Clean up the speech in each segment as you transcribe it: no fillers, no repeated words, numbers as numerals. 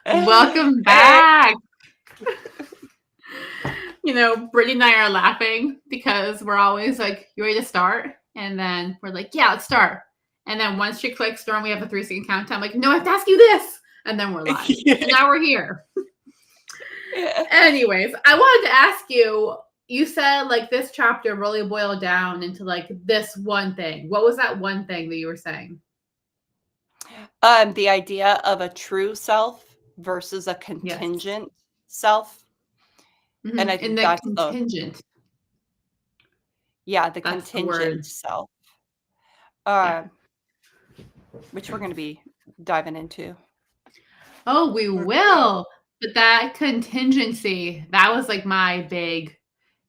Welcome back. Brittany and I are laughing because we're always like, you ready to start? And then we're like, yeah, let's start. And then once she clicks start, we have a 3-second countdown. I'm like, no, I have to ask you this. And then we're live. So now we're here. Anyways, I wanted to ask you, you said like this chapter really boiled down into like this one thing. What was that one thing that you were saying? The idea of a true self versus a contingent self. Mm-hmm. And I think the that's contingent. the That's the contingent word. self. Which we're going to be diving into. Oh, we will. But that contingency, that was like my big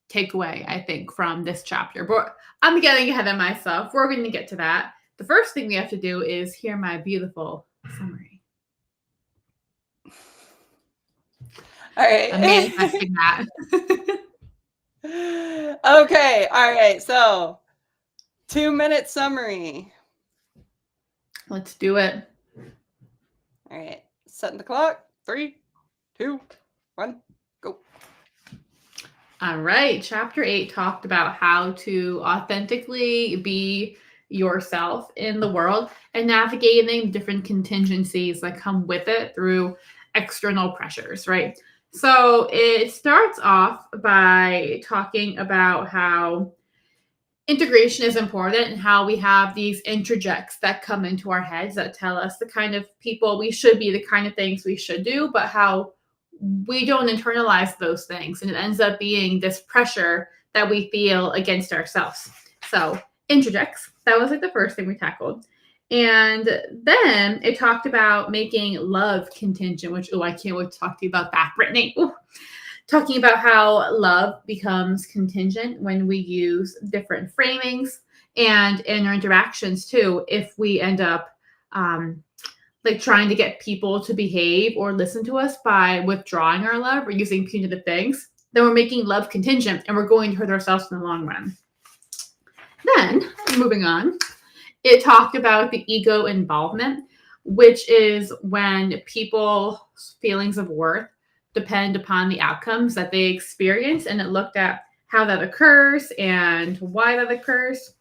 takeaway, I think, from this chapter. But I'm getting ahead of myself. We're going to get to that. The first thing we have to do is hear my beautiful summary. All right. I'm manifesting that. Okay. All right. So 2-minute summary. Let's do it. All right. Setting the clock. 3, 2, 1, go. All right. Chapter 8 talked about how to authentically be yourself in the world and navigating different contingencies that come with it through external pressures, right? So it starts off by talking about how integration is important and how we have these interjects that come into our heads that tell us the kind of people we should be, the kind of things we should do, but how we don't internalize those things. And it ends up being this pressure that we feel against ourselves. So interjects, that was like the first thing we tackled. And then it talked about making love contingent, which, I can't wait to talk to you about that, Brittany. Ooh. Talking about how love becomes contingent when we use different framings and in our interactions too. If we end up like trying to get people to behave or listen to us by withdrawing our love or using punitive things, then we're making love contingent and we're going to hurt ourselves in the long run. Then, moving on, it talked about the ego involvement, which is when people's feelings of worth depend upon the outcomes that they experience. And it looked at how that occurs and why that occurs.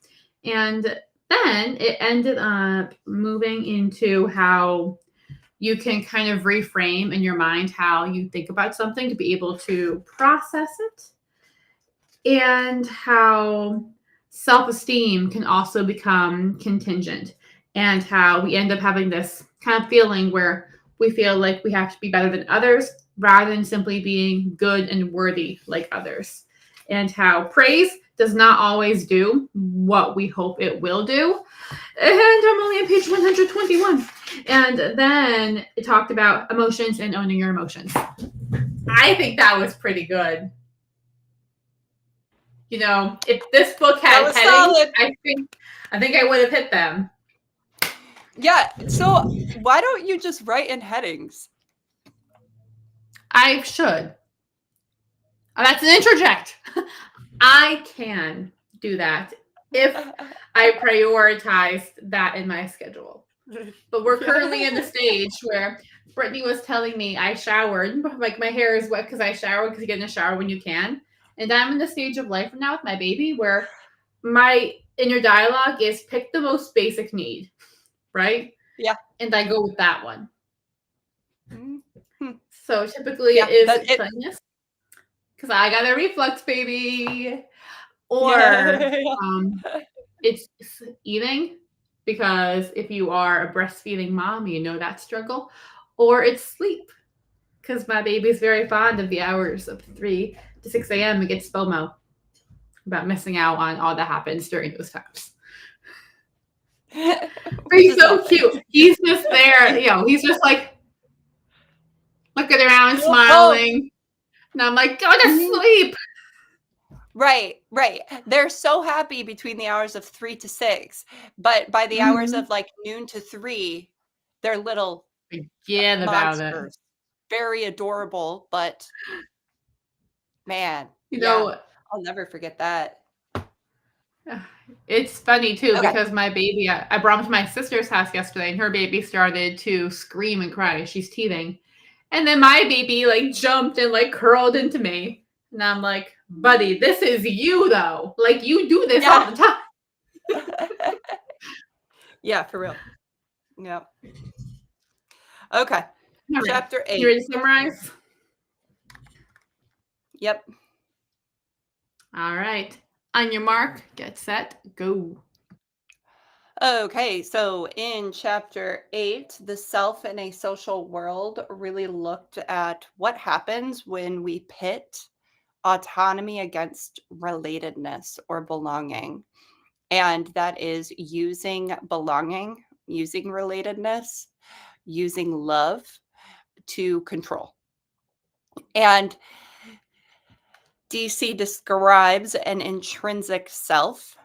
And then it ended up moving into how you can kind of reframe in your mind how you think about something to be able to process it, and how self-esteem can also become contingent, and how we end up having this kind of feeling where we feel like we have to be better than others rather than simply being good and worthy like others, and how praise does not always do what we hope it will do. And I'm only on page 121. And then it talked about emotions and owning your emotions. I think that was pretty good. If this book had headings, I think I would have hit them. Yeah. So why don't you just write in headings? I should. That's an interject. I can do that if I prioritize that in my schedule. But we're currently in the stage where Brittany was telling me I showered, like my hair is wet because I showered, because you get in the shower when you can. And I'm in the stage of life now with my baby where my inner dialogue is pick the most basic need, right? Yeah. And I go with that one. Mm-hmm. So typically it is cleanliness, because I got a reflux baby. Or it's eating, because if you are a breastfeeding mom, you know that struggle. Or it's sleep, because my baby's very fond of the hours of 3 to 6 a.m. and gets FOMO about missing out on all that happens during those times. He's so cute. He's just there. He's just like looking around, smiling. And I'm like, go to sleep. Right. They're so happy between the hours of 3 to 6, but by the hours of like noon to 3, they're little monsters. About it. Very adorable, but man, I'll never forget that. It's funny too, because my baby, I brought him to my sister's house yesterday, and her baby started to scream and cry. She's teething. And then my baby like jumped and like curled into me. And I'm like, buddy, this is you though. Like you do this all Yeah. the time. Yeah, for real. Yeah. Okay. All right. Chapter You 8. ready to summarize? Yep. All right. On your mark, get set, go. Okay, so in chapter 8, the self in a social world really looked at what happens when we pit autonomy against relatedness or belonging. And that is using belonging, using relatedness, using love to control. And DC describes an intrinsic self,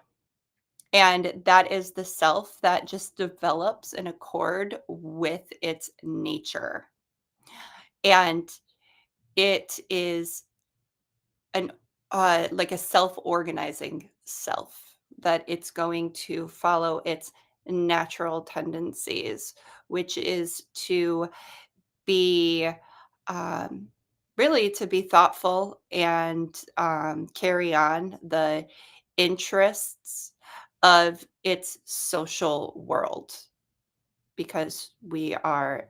and that is the self that just develops in accord with its nature. And it is an like a self-organizing self that it's going to follow its natural tendencies, which is to be um, really to be thoughtful and carry on the interests of its social world, because we are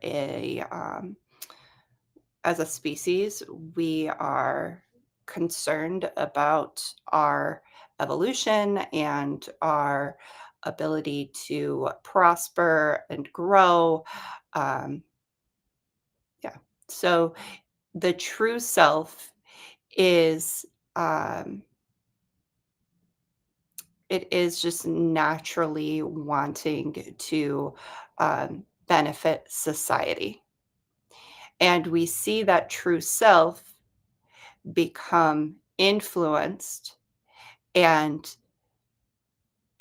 as a species, we are concerned about our evolution and our ability to prosper and grow. Um, yeah. So the true self is um, it is just naturally wanting to benefit society. And we see that true self become influenced and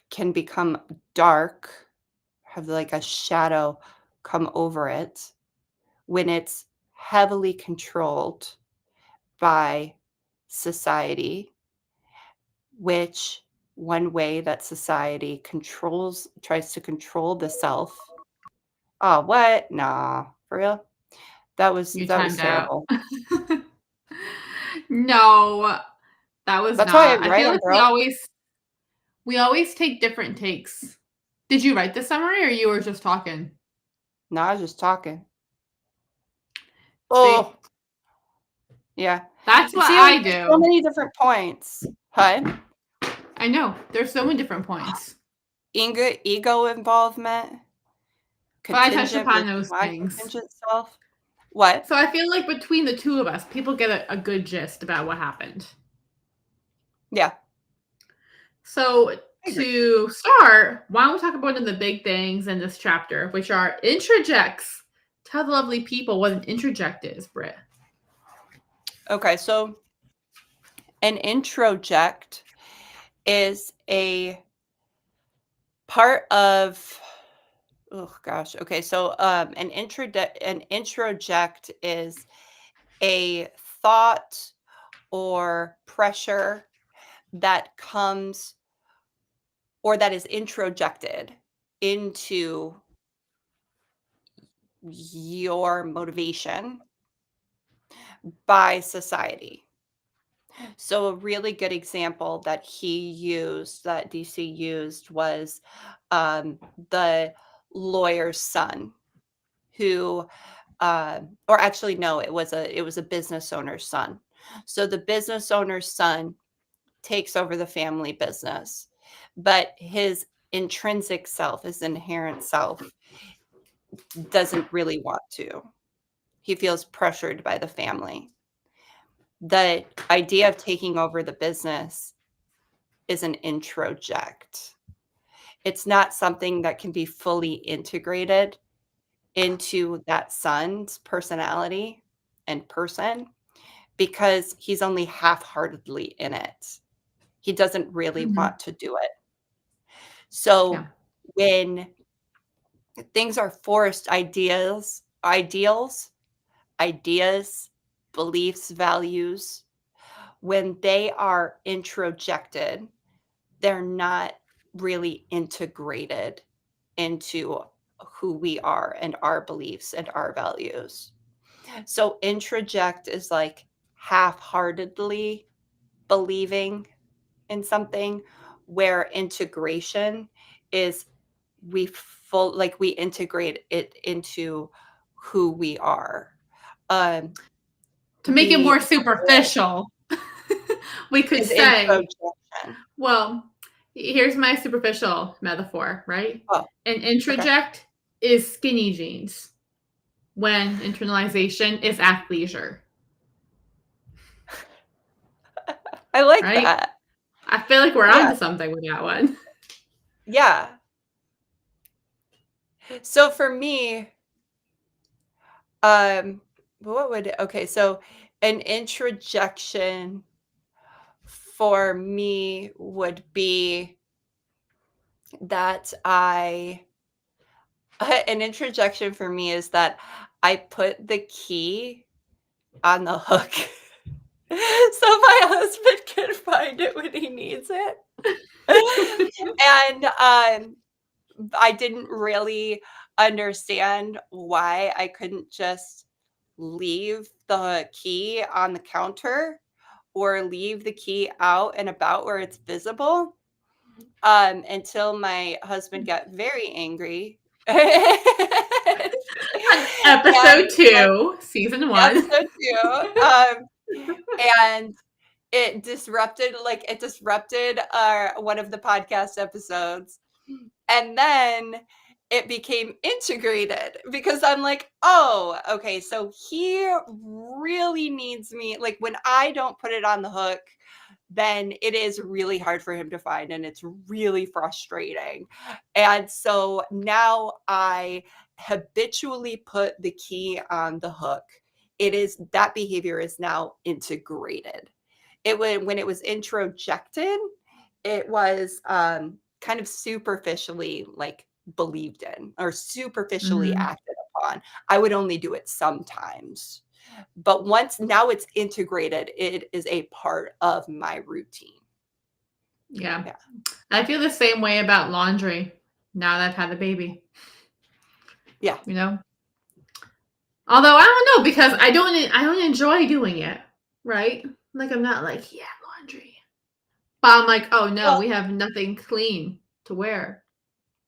can become dark, have like a shadow come over it when it's heavily controlled by society, which one way that society tries to control the self. Oh, what? Nah, for real? You That was timed out. terrible. No, that was That's why not. I'm I feel writing, like bro. we always take different takes. Did you write the summary or you were just talking? No, I was just talking. See, Oh, yeah. that's what See, like, I there's so do. many different points. Huh? I know. There's so many different points. Ego involvement, But I touched contingent upon versus those things. non-contingent self. What? So I feel like between the two of us, people get a good gist about what happened. Yeah, So I agree. to start, why don't we talk about one of the big things in this chapter, which are introjects. Tell the lovely people what an introject is, Britt. Okay, so an introject is a part of oh gosh. Okay, so an introject is a thought or pressure that comes or that is introjected into your motivation by society. So a really good example that that DC used was the lawyer's son who or actually no, it was a business owner's son. So the business owner's son takes over the family business, but his intrinsic self, his inherent self, doesn't really want to. He feels pressured by the family. The idea of taking over the business is an introject. It's not something that can be fully integrated into that son's personality and person because he's only half-heartedly in it. He doesn't really Mhm. want to do it. Yeah. So when things are forced, ideas, beliefs, values, when they are introjected, they're not really integrated into who we are and our beliefs and our values. So introject is like half-heartedly believing in something, where integration is we integrate it into who we are. Um, To make it the more superficial, we could is say, introjection. well, here's my superficial metaphor, right? Oh, An okay. introject is skinny jeans when internalization is athleisure, I like right? that. I feel like we're Yeah, onto something with that one. yeah. So for me, um, what would okay, so an introjection for me would be that an introjection for me is that I put the key on the hook so my husband can find it when he needs it. And, I didn't really understand why I couldn't just leave the key on the counter or leave the key out and about where it's visible, until my husband got very angry. And Episode said 2, season 1. episode 2, and it disrupted one of the podcast episodes, and then it became integrated because I'm like, "Oh, okay, so he really needs me." Like, when I don't put it on the hook, then it is really hard for him to find, and it's really frustrating. And so now I habitually put the key on the hook. That behavior is now integrated. When it was introjected, it was kind of superficially like believed in or superficially Mhm. acted upon. I would only do it sometimes. But once now it's integrated, it is a part of my routine. Yeah. Yeah. I feel the same way about laundry now that I've had a baby, Yeah. you know? Although I don't know because I don't enjoy doing it, right? Like I'm not like, yeah, laundry. But I'm like, oh no, Well, we have nothing clean to wear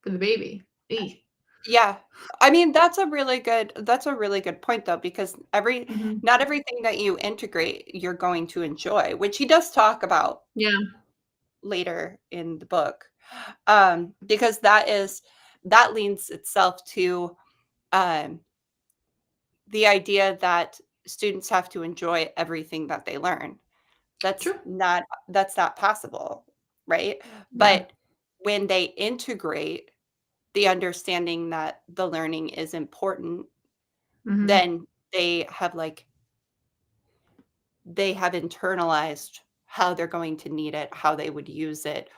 for the baby. Eek. yeah. I mean, that's a really good point though, because Mhm. not everything that you integrate you're going to enjoy, which he does talk about Yeah. later in the book. Because that leans itself to um the idea that students have to enjoy everything that they learn. True. That's not possible, right? Yeah. But when they integrate the understanding that the learning is important, Mhm. then they have internalized how they're going to need it, how they would use it.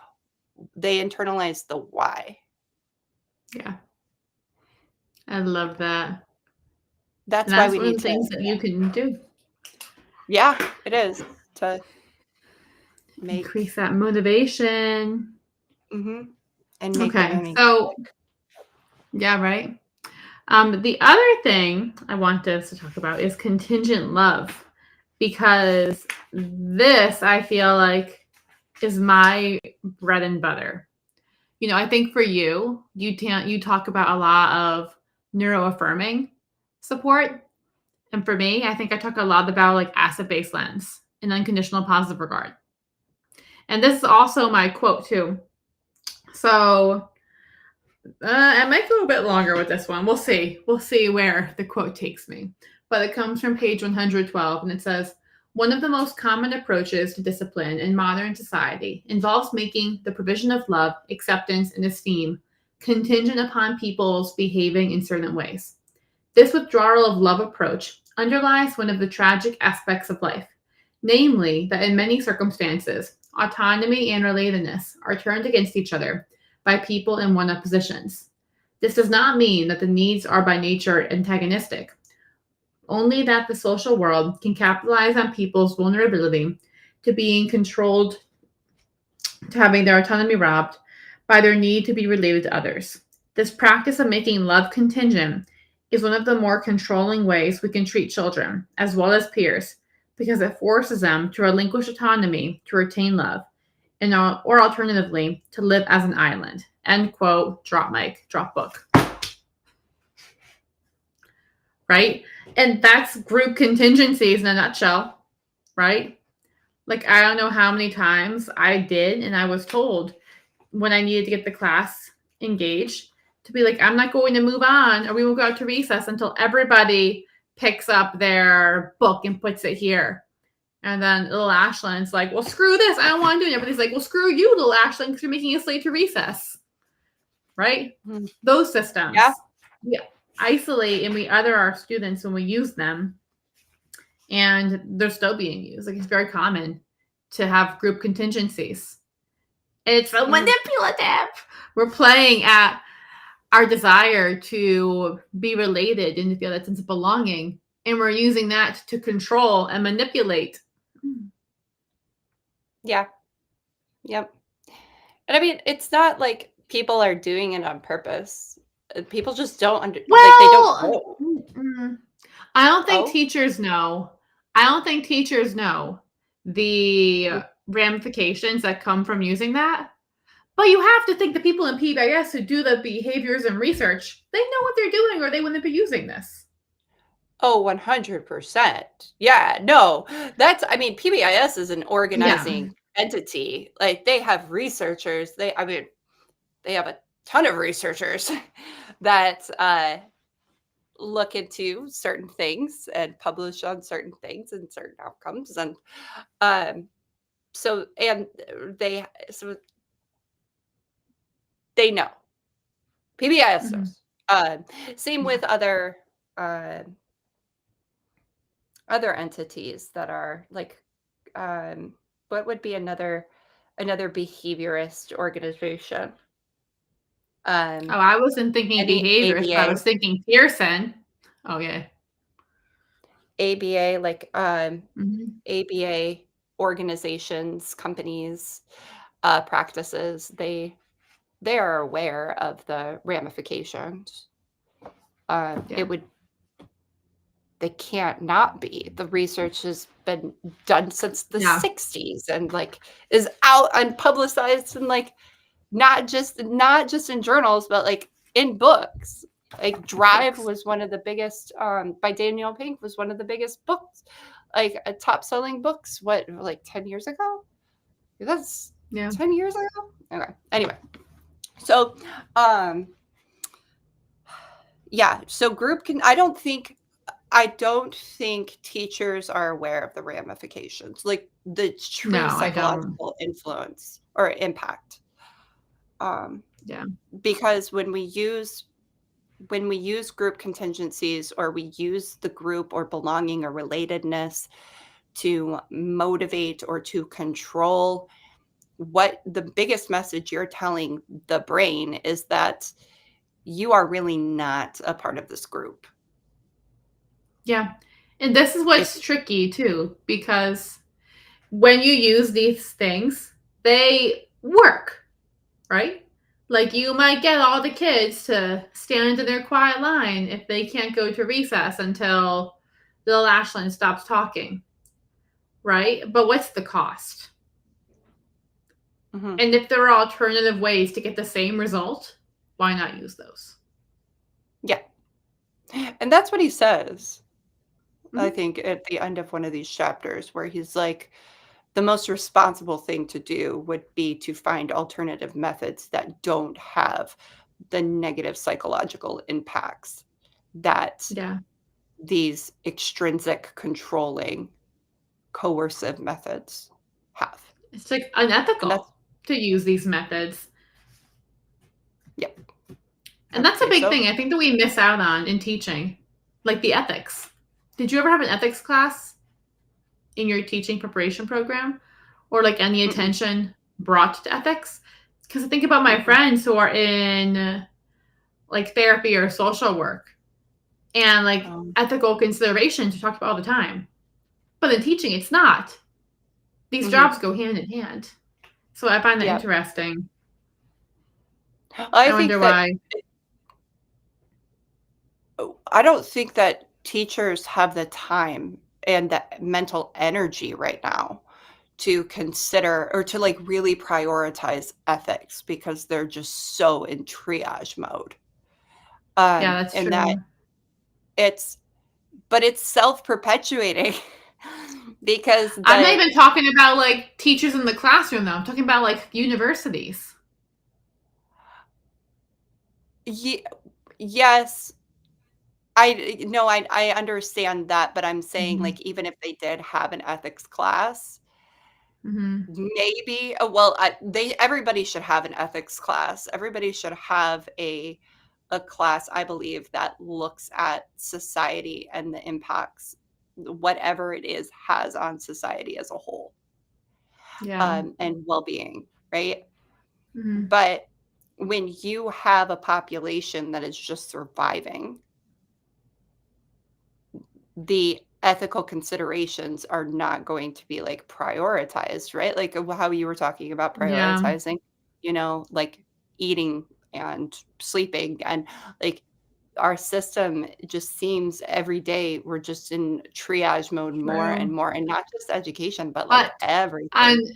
They internalize the why. Yeah. I love that. And That's why that's we one of need the to. things that you can do. Yeah, it is to make Increase that motivation. mhm, and make the Okay. learning So, stick. yeah, right. The other thing I want us to talk about is contingent love because this I feel like is my bread and butter. I think for you talk about a lot of neuroaffirming support, and for me, I think I talk a lot about like asset-based lens and unconditional positive regard. And this is also my quote too. So I might go a bit longer with this one. We'll see. We'll see where the quote takes me. But it comes from page 112, and it says, one of the most common approaches to discipline in modern society involves making the provision of love, acceptance, and esteem contingent upon people's behaving in certain ways. This withdrawal of love approach underlies one of the tragic aspects of life, namely that in many circumstances, autonomy and relatedness are turned against each other by people in one-up positions. This does not mean that the needs are by nature antagonistic, only that the social world can capitalize on people's vulnerability to being controlled, to having their autonomy robbed by their need to be related to others. This practice of making love contingent is one of the more controlling ways we can treat children, as well as peers, because it forces them to relinquish autonomy to retain love, and or alternatively, to live as an island. End quote, drop mic, drop book. Right? And that's group contingencies in a nutshell, right? Like, I don't know how many times I did, and I was told when I needed to get the class engaged to be like, I'm not going to move on, or we will go out to recess until everybody picks up their book and puts it here. And then little Ashlyn's like, well, screw this. I don't want to do it. Everybody's like, well, screw you, little Ashlyn, because you're making us late to recess. Right? Mhm. Those systems. Yeah. We isolate and we other our students when we use them. And they're still being used. Like, it's very common to have group contingencies. It's so manipulative. We're playing at our desire to be related and to feel that sense of belonging. And we're using that to control and manipulate. Yeah. Yep. And I mean, it's not like people are doing it on purpose. People just don't like they don't know. I don't think Oh? teachers know. I don't think teachers know the ramifications that come from using that. But you have to think the people in PBIS who do the behaviors and research, they know what they're doing or they wouldn't be using this. Oh, 100%. Yeah, no. I mean, PBIS is an organizing entity. Like, they have researchers. They have a ton of researchers that look into certain things and publish on certain things and certain outcomes. And so they know. PBIS knows. Same with other entities that are like, what would be another behaviorist organization? I wasn't thinking Any behaviors, but I ABA, was thinking Pearson. Oh, yeah. ABA, like Mhm. ABA organizations, companies, practices, they are aware of the ramifications. Yeah. They can't not be. The research has been done since the Yeah. 60s and like is out and publicized and like not just in journals, but like in books. Like Drive was one of the biggest, by Daniel Pink, was one of the biggest books, like top selling books. What, like 10 years ago? That's 10 years ago. Okay. Anyway, so yeah. So group can. I don't think teachers are aware of the ramifications, like the true No, I don't. psychological influence or impact. Yeah. Because when we use group contingencies, or we use the group or belonging or relatedness to motivate or to control, what the biggest message you're telling the brain is that you are really not a part of this group. Yeah. And this is what's tricky too, because when you use these things, they work, right? Like, you might get all the kids to stand in their quiet line if they can't go to recess until little Ashlyn stops talking, right? But what's the cost? Mhm. And if there are alternative ways to get the same result, why not use those? Yeah. And that's what he says, I Mhm. think, at the end of one of these chapters, where he's like, the most responsible thing to do would be to find alternative methods that don't have the negative psychological impacts that Yeah. these extrinsic controlling coercive methods have. It's like And that's unethical to use these methods. yeah. And that's a Okay, big so thing I think that we miss out on in teaching, like the ethics. Did you ever have an ethics class in your teaching preparation program, or like any mm-mm, attention brought to ethics? Because I think about my mm-mm, friends who are in like therapy or social work, and like um, ethical considerations are talked about all the time. But in teaching, it's not. These mhm, jobs go hand in hand. So I find that yeah. interesting. I I think wonder that why. I don't think that teachers have the time and the mental energy right now to consider or to like really prioritize ethics because they're just so in triage mode. Yeah, that's And that true. it's but it's self-perpetuating because I'm not the even talking about like teachers in the classroom though. I'm talking about like universities. ye- yes, I no, I understand that, but I'm saying Mhm. like even if they did have an ethics class, Mhm. maybe well, they everybody should have an ethics class. Everybody should have a class, I believe, that looks at society and the impacts whatever it is has on society as a whole, Yeah. and well-being, right? Mhm. But when you have a population that is just surviving, the ethical considerations are not going to be, like, prioritized, right? Like, how you were talking about Yeah. prioritizing, like, eating and sleeping, and, like, our system just seems every day we're just in triage mode more True. and more, and not just education, but, like, But everything. and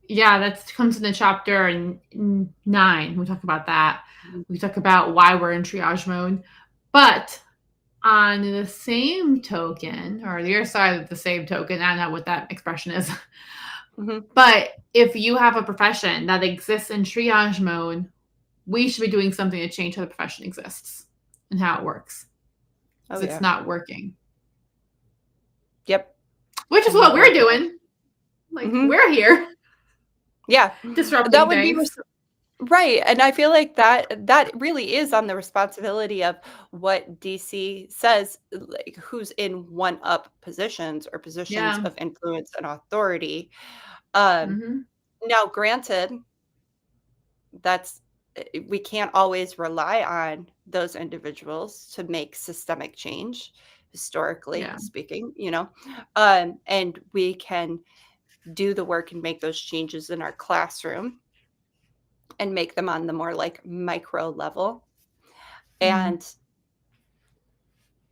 yeah, that comes in the chapter 9. We talk about that. Mhm, We talk about why we're in triage mode. But on the same token, or the other side of the same token, I don't know what that expression is. mhm. But if you have a profession that exists in triage mode, we should be doing something to change how the profession exists and how it works Oh, because it's yeah. not working, Yep. which is I'm in what we're agreement. doing. Like, Mhm. we're here Yeah. That disrupting would be things. right, and I feel like that really is on the responsibility of what DC says, like, who's in one-up positions or positions Yeah. of influence and authority. Um, Hmm. Now granted, that's we can't always rely on those individuals to make systemic change, historically Yeah. speaking, and we can do the work and make those changes in our classroom and make them on the more, like, micro level. Hmm. And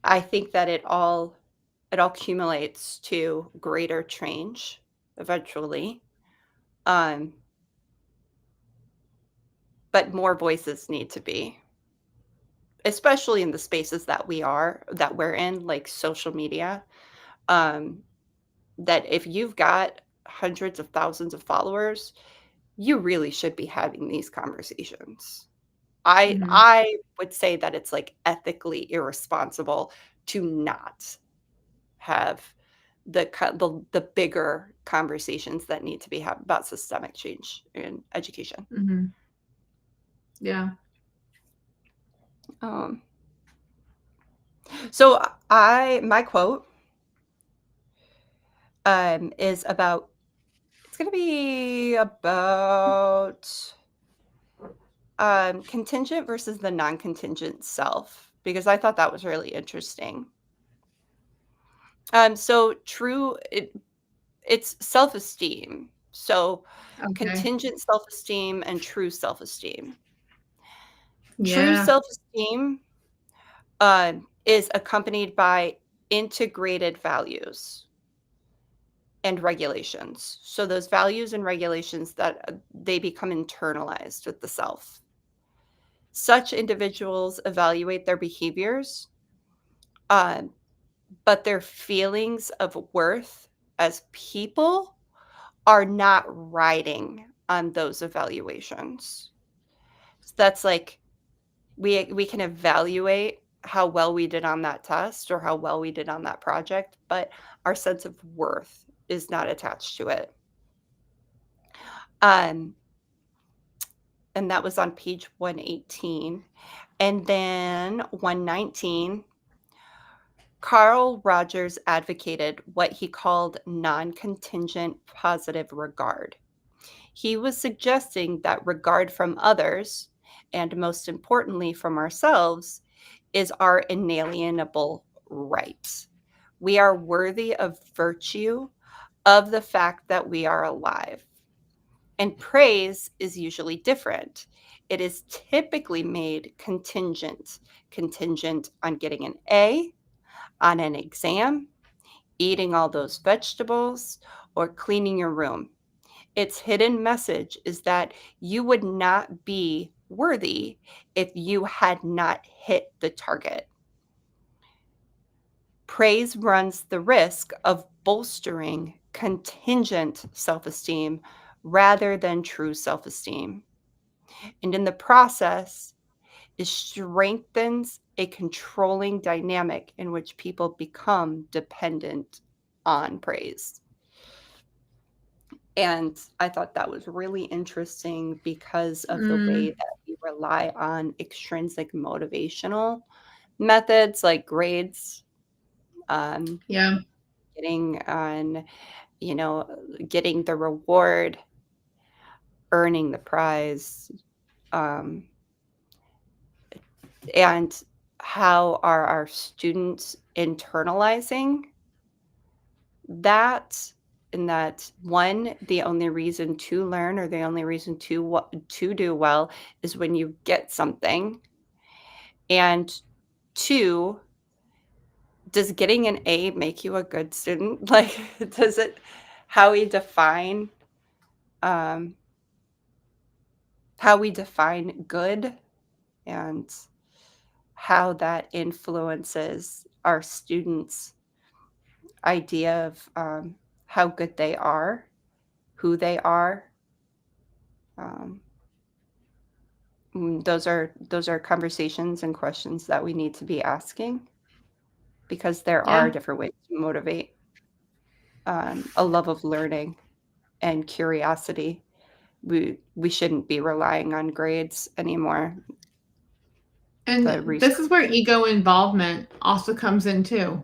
I think that it all accumulates to greater change eventually. Um, but more voices need to be, especially in the spaces that we're in, like social media. Um, that if you've got hundreds of thousands of followers, you really should be having these conversations. I Hmm. I would say that it's like ethically irresponsible to not have the bigger conversations that need to be had about systemic change in education. Hmm. Yeah. Um, so I my quote is about it's going to be about contingent versus the non-contingent self because I thought that was really interesting. So it's self-esteem. So Okay. contingent self-esteem and true self-esteem. True Yeah. self-esteem is accompanied by integrated values and regulations. So those values and regulations that they become internalized with the self. Such individuals evaluate their behaviors, uh, but their feelings of worth as people are not riding on those evaluations. So that's like we can evaluate how well we did on that test or how well we did on that project, but our sense of worth is not attached to it. Um, and that was on page 118. And then 119, Carl Rogers advocated what he called non contingent positive regard. He was suggesting that regard from others, and most importantly from ourselves, is our inalienable right. We are worthy of virtue of the fact that we are alive. And praise is usually different. It is typically made contingent on getting an A on an exam, eating all those vegetables, or cleaning your room. Its hidden message is that you would not be worthy if you had not hit the target. Praise runs the risk of bolstering contingent self esteem rather than true self esteem. And in the process, it strengthens a controlling dynamic in which people become dependent on praise. And I thought that was really interesting because of the way Mm, that we rely on extrinsic motivational methods like grades, um, yeah. getting on, getting the reward, earning the prize, um, and how are our students internalizing that, and that one, the only reason to learn or the only reason to do well is when you get something, and two, does getting an A make you a good student? Like, does it, how we define um, how we define good, and how that influences our students' idea of how good they are, who they are. Um, those are conversations and questions that we need to be asking, because there are Yeah. different ways to motivate a love of learning and curiosity. We shouldn't be relying on grades anymore. The And this is research. where ego involvement also comes in too,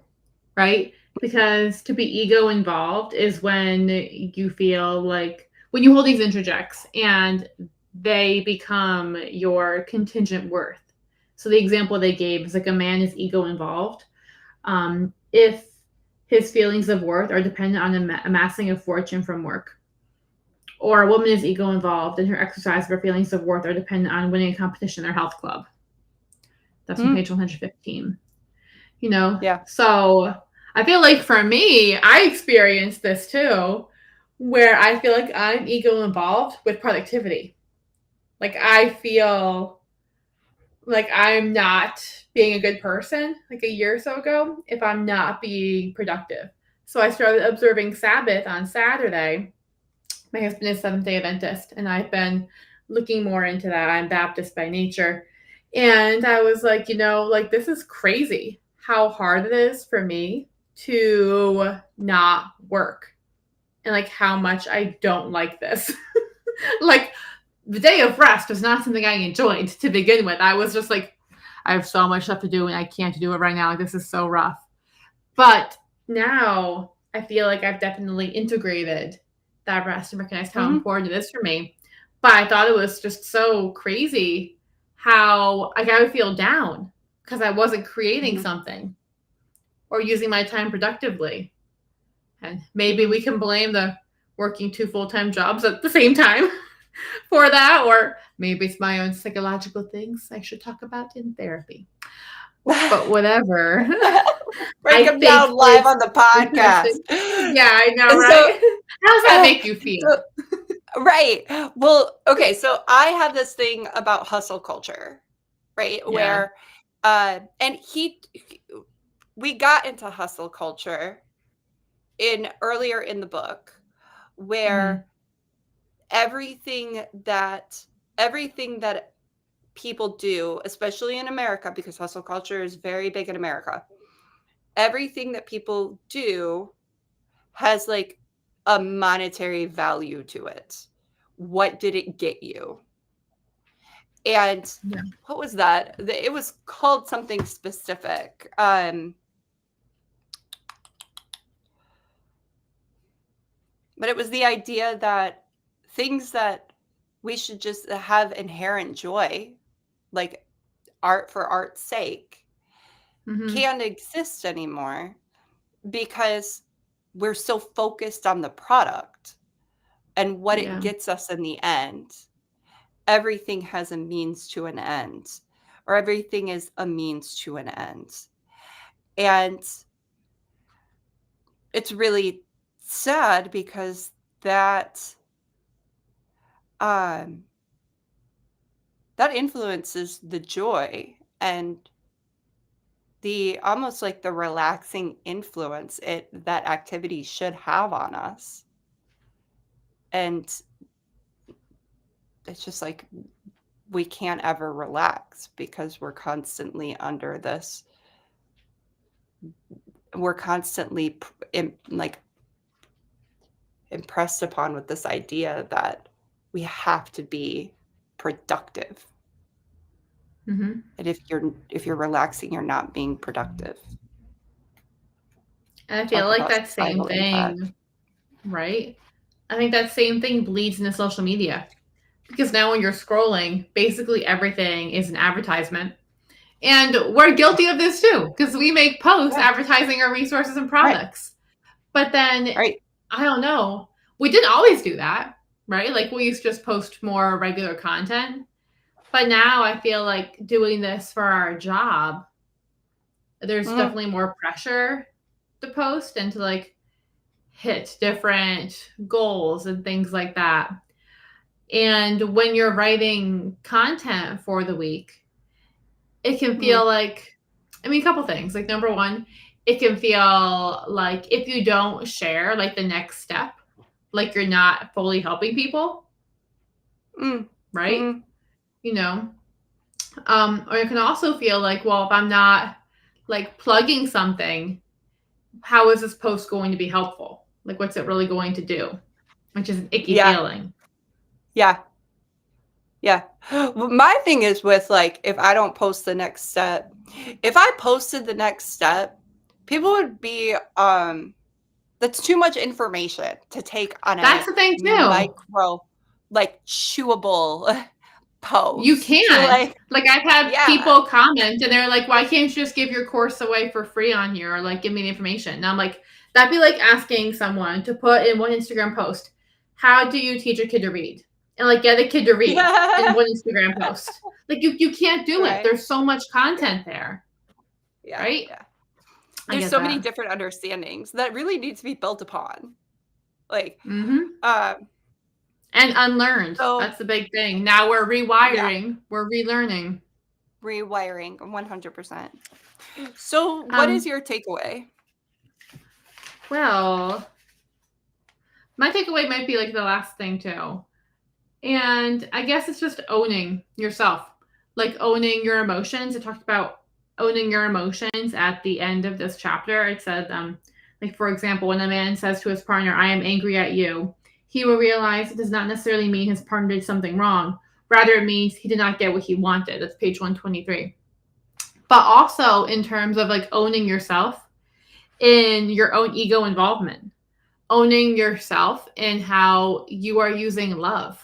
right? Because to be ego involved is when you feel like when you hold these interjects and they become your contingent worth. So the example they gave is like a man is ego involved. If his feelings of worth are dependent on amassing a fortune from work, or a woman is ego involved and her exercise of her feelings of worth are dependent on winning a competition in her health club. That's on Hmm, page 115. You know, yeah. so I feel like for me, I experienced this too, where I feel like I'm ego involved with productivity. Like I feel like I'm not being a good person like a year or so ago if I'm not being productive. So I started observing Sabbath on Saturday. My husband is Seventh day Adventist, and I've been looking more into that. I'm Baptist by nature. And I was like, like this is crazy how hard it is for me to not work and like how much I don't like this. Like the day of rest was not something I enjoyed to begin with. I was just like, I have so much stuff to do and I can't do it right now. Like this is so rough. But now I feel like I've definitely integrated that rest and recognized how Hmm. important it is for me. But I thought it was just so crazy how like I would feel down because I wasn't creating Hmm. something or using my time productively. And maybe Hmm. we can blame the working two full-time jobs at the same time for that, or maybe it's my own psychological things I should talk about in therapy. But whatever. Break I them think down live it's on the podcast. interesting. Yeah, I know, And so, right? How does that make you feel? so right. Well, okay, so I have this thing about hustle culture, right? Yeah. Where and we got into hustle culture in earlier in the book, Mhm. where everything that everything that people do, especially in America, because hustle culture is very big in America, everything that people do has like a monetary value to it. What did it get you? And Yeah. what was that? It was called something specific. But it was the idea that things that we should just have inherent joy, like art for art's sake, Mhm. can't exist anymore because we're so focused on the product and what it Yeah. gets us in the end. everything has a means to an end, or everything is a means to an end. And it's really sad because um, that influences the joy and the almost like the relaxing influence that activity should have on us. And it's just like we can't ever relax because we're constantly like impressed upon with this idea that we have to be productive. Mm-hmm. And if you're relaxing, you're not being productive. And I feel Talk like about that same societal impact. thing, right? I think that same thing bleeds into social media. Because now when you're scrolling, basically everything is an advertisement. And we're guilty of this too, because we make posts Yeah. advertising our resources and Right. products. But then, Right. I don't know, we didn't always do that, right? Like we used to just post more regular content. But now I feel like doing this for our job, there's definitely more pressure to post and to like hit different goals and things like that. And when you're writing content for the week, it can feel like, I mean, a couple things. Like, number one, it can feel like if you don't share like the next step, like you're not fully helping people, right? You know, or it can also feel like, well, if I'm not like plugging something, how is this post going to be helpful? Like, what's it really going to do? Which is an icky feeling. Yeah. Yeah. My thing is with like, if I don't post the next step, if I posted the next step, people would be, that's too much information to take on That's the thing too. micro, like chewable post. You can't. Like I've had Yeah. people comment and they're like, why can't you just give your course away for free on here or like give me the information? And I'm like, that'd be like asking someone to put in one Instagram post, how do you teach a kid to read? And like get a kid to read in one Instagram post. Like you can't do it. There's so much content there. Yeah. Right? Yeah. There's so many different understandings that really need to be built upon. Like, and unlearned. That's the big thing. Now we're rewiring. We're relearning. Rewiring 100%. So what is your takeaway? Well, my takeaway might be like the last thing too. And I guess it's just owning yourself, like owning your emotions. It talked about owning your emotions at the end of this chapter. It said, like, for example, when a man says to his partner, I am angry at you, he will realize it does not necessarily mean his partner did something wrong. Rather, it means he did not get what he wanted. That's page 123. But also in terms of like owning yourself in your own ego involvement, owning yourself in how you are using love,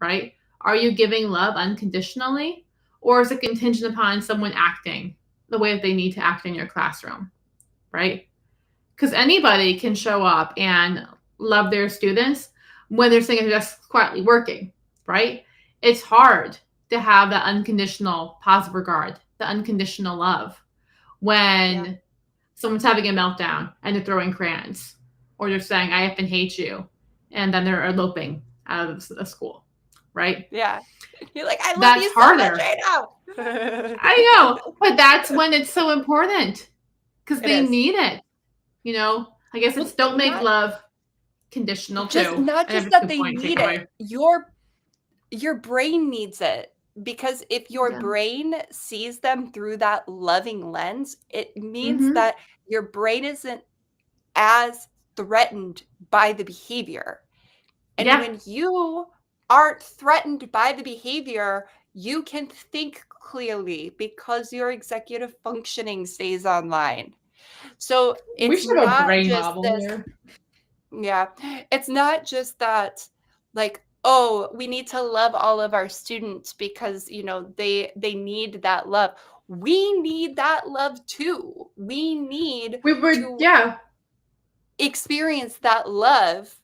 right? Are you giving love unconditionally, or is it contingent upon someone acting the way that they need to act in your classroom, right? Because anybody can show up and love their students when they're sitting at their desk quietly working, right? It's hard to have that unconditional positive regard, the unconditional love when someone's having a meltdown and they're throwing crayons, or they're saying, I effing hate you, and then they're eloping out of the school, right? Yeah. You're like, I love you so much right now. I know, but that's when it's so important because they need it. You know, I guess it's don't make love conditional too. Not just that they need it. Your brain needs it. Because if your brain sees them through that loving lens, it means that your brain isn't as threatened by the behavior. And when you aren't threatened by the behavior, you can think clearly because your executive functioning stays online. So it's not just this. Yeah. It's not just that, like, oh, we need to love all of our students because, you know, they need that love. We need that love too. We need to experience that love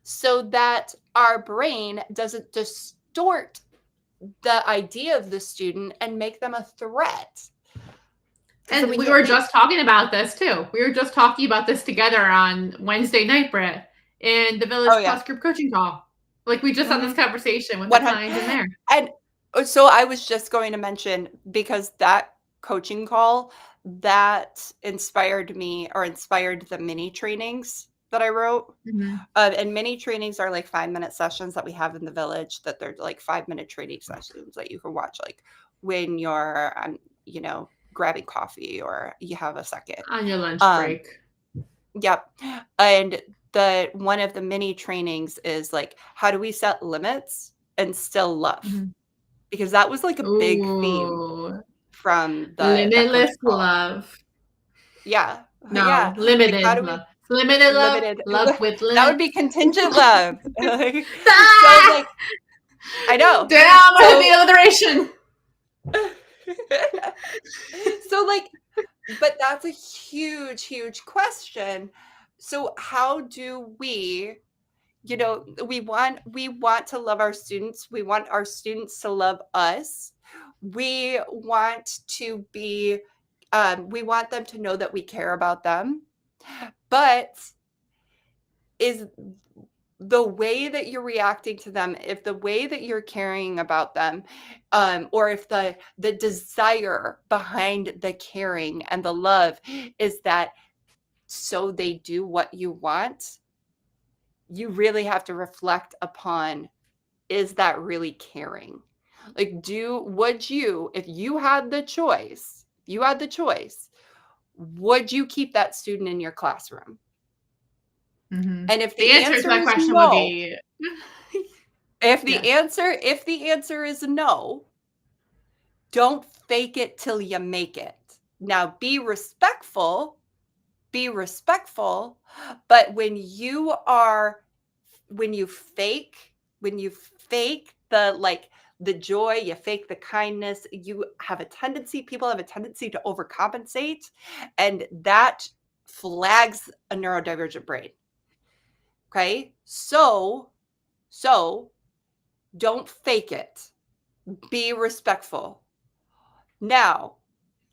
so that our brain doesn't distort the idea of the student and make them a threat. So And when we you were make just talking about this too. We were just talking about this together on Wednesday night, Britt, in the Village oh yeah. Plus group coaching call. Like we just had this Mhm. conversation with the 100 clients in there. and so I was just going to mention, because that coaching call, that inspired me, or inspired the mini trainings that I wrote. Mhm. And mini trainings are like 5-minute sessions that we have in the village, that they're like 5-minute training sessions that you can watch like when you're you know, grabbing coffee or you have a second. On your lunch Um, break. yep. And the one of the mini trainings is like, how do we set limits and still love? Mhm. Because that was like a big theme Ooh, from that limitless coaching call. love. Yeah. No, Yeah. Like, how limited do love. we Limited love, limited love with that would limits. be contingent love. Like, so Ah! like, I know. Damn, I had the So alliteration. so like, but that's a huge, huge question. So how do we, you know, we want to love our students. We want our students to love us. We want to be we want them to know that we care about them. But is the way that you're reacting to them, if the way that you're caring about them, or if the desire behind the caring and the love is that so they do what you want, you really have to reflect upon, is that really caring? Like, would you, if you had the choice, would you keep that student in your classroom? Mhm. And if The the answer to answer that is question would no, be yes. if the answer is no, don't fake it till you make it. Now be respectful, but when you fake the like the joy, you fake the kindness, people have a tendency to overcompensate, and that flags a neurodivergent brain. Okay? So don't fake it. Be respectful. Now,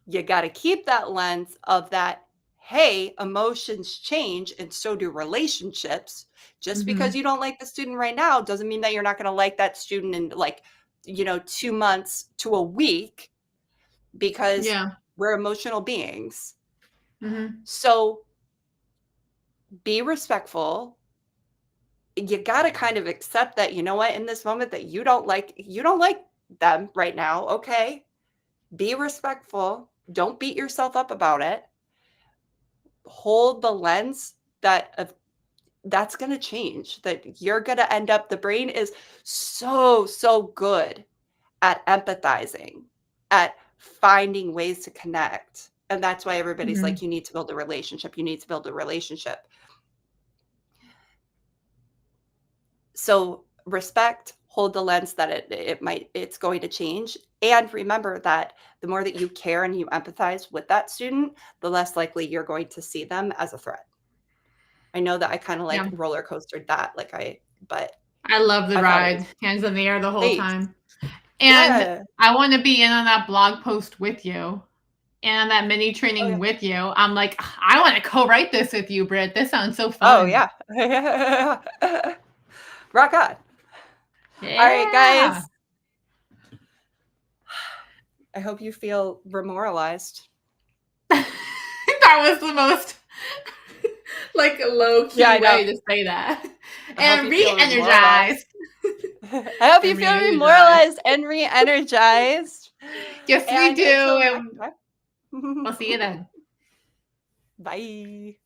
you got to keep that lens of that, hey, emotions change and so do relationships. Just because Mhm. you don't like the student right now doesn't mean that you're not going to like that student in like, 2 months to a week, because Yeah. we're emotional beings. Mhm. So be respectful. You got to kind of accept that, you know what, in this moment that you don't like them right now. Okay. Be respectful. Don't beat yourself up about it. Hold the lens that's going to change, that you're going to end up, the brain is so good at empathizing, at finding ways to connect. And that's why everybody's like, Mhm. you need to build a relationship. You need to build a relationship. So respect, hold the lens that it's going to change. And remember that the more that you care and you empathize with that student, the less likely you're going to see them as a threat. I know that I kind of like Yeah. roller coastered that, but I love the I thought it was ride. Hands in the air the whole thanks. time. And Yeah. I want to be in on that blog post with you and on that mini Oh training yeah. with you. I'm like, I want to co-write this with you, Britt. This sounds so Oh fun. yeah. Rock on. All right, Yeah. guys. I hope you feel remoralized. That was the most like low Yeah, key I know. way to say that. I hope And you feel remoralized. re-energized. I hope you And feel re-energized. remoralized and re-energized. Yes, we And do. until next And time. we'll see you then. Bye.